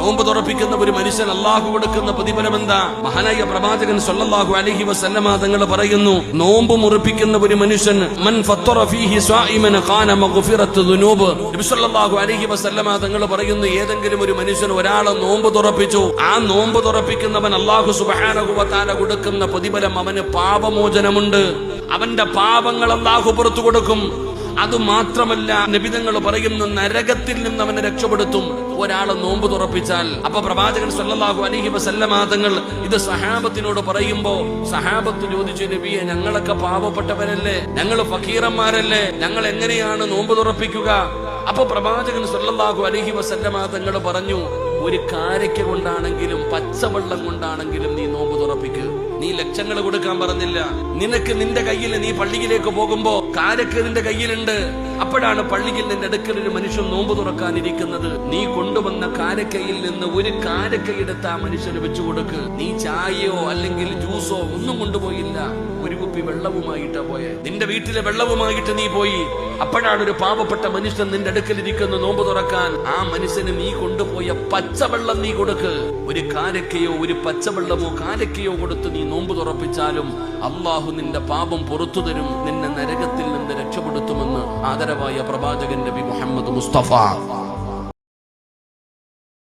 നോമ്പ് തുറപ്പിക്കുന്ന ഒരു മനുഷ്യൻ അള്ളാഹു കൊടുക്കുന്ന പ്രതിഫലം എന്താ? മഹാനായ പ്രവാചകൻ സല്ലല്ലാഹു അലൈഹി വസല്ലമ തങ്ങൾ പറയുന്നു, നോമ്പ് മുറിപ്പിക്കുന്ന ഒരു മനുഷ്യൻ മൻ ഫത്തറ ഫീഹി സ്വാഇമൻ ഖാന മഗ്ഫിറത്തു ദുനൂബ്. നബി സല്ലല്ലാഹു അലൈഹി വസല്ലമ തങ്ങൾ പറയുന്നു, ഏതെങ്കിലും ഒരു മനുഷ്യൻ ഒരാളെ നോമ്പ് തുറപ്പിച്ചു, ആ നോമ്പ് തുറപ്പിക്കുന്നവൻ അല്ലാഹു സുബ്ഹാനഹു വ തആല കൊടുക്കുന്ന പ്രതിഫലം അവന് പാപമോചനമുണ്ട്. അവന്റെ പാപങ്ങൾ അല്ലാഹു പുറത്തു കൊടുക്കും. അതുമാത്രമല്ല, നബിതങ്ങൾ പറയുന്നു, നരകത്തിൽ നിന്ന് അവനെ രക്ഷപ്പെടുത്തും ഒരാളെ നോമ്പ് തുറപ്പിച്ചാൽ. അപ്പൊ പ്രവാചകൻ സല്ലല്ലാഹു അലൈഹി വസല്ലമ തങ്ങൾ ഇത് സഹാബത്തിനോട് പറയുമ്പോ സഹാബത്ത് ചോദിച്ചു, നബിയെ, ഞങ്ങളൊക്കെ പാവപ്പെട്ടവരല്ലേ, ഞങ്ങൾ ഫക്കീറന്മാരല്ലേ, ഞങ്ങൾ എങ്ങനെയാണ് നോമ്പ് തുറപ്പിക്കുക? അപ്പൊ പ്രവാചകൻ സല്ലല്ലാഹു അലൈഹി വസല്ലമ തങ്ങൾ പറഞ്ഞു, ഒരു കാരയ്ക്ക കൊണ്ടാണെങ്കിലും പച്ചവെള്ളം കൊണ്ടാണെങ്കിലും നീ നോമ്പ് തുറപ്പിക്കുക. നീ ലക്ഷങ്ങൾ കൊടുക്കാൻ പറഞ്ഞില്ല. നിനക്ക് നിന്റെ കയ്യിൽ, നീ പള്ളിയിലേക്ക് പോകുമ്പോ കാരക്ക നിന്റെ കയ്യിലുണ്ട്. അപ്പോഴാണ് പള്ളിയിൽ നിന്റെ അടുക്കൽ ഒരു മനുഷ്യൻ നോമ്പ് തുറക്കാനിരിക്കുന്നത്. നീ കൊണ്ടുവന്ന കാരക്കയിൽ നിന്ന് ഒരു കാരക്ക എടുത്ത് ആ മനുഷ്യന് വെച്ചു കൊടുക്ക്. നീ ചായയോ അല്ലെങ്കിൽ ജ്യൂസോ ഒന്നും കൊണ്ടുപോയില്ല, ഒരു കുപ്പി വെള്ളവുമായിട്ടാ പോയെ. നിന്റെ വീട്ടിലെ വെള്ളവുമായിട്ട് നീ പോയി. അപ്പോഴാണ് ഒരു പാവപ്പെട്ട മനുഷ്യൻ നിന്റെ അടുക്കലിരിക്കുന്നു നോമ്പ് തുറക്കാൻ. ആ മനുഷ്യന് നീ കൊണ്ടുപോയ പച്ചവെള്ളം നീ കൊടുക്ക്. ഒരു കാരക്കയോ ഒരു പച്ചവെള്ളമോ കാരക്കയോ കൊടുത്ത് നീ നോമ്പ് തുറപ്പിച്ചാലും അള്ളാഹു നിന്റെ പാപം പുറത്തു തരും, നിന്നെ നരകത്തിൽ നിന്ന് രക്ഷപ്പെടുത്തുമെന്ന് ആദരവായ പ്രവാചകൻ നബി മുഹമ്മദ് മുസ്തഫ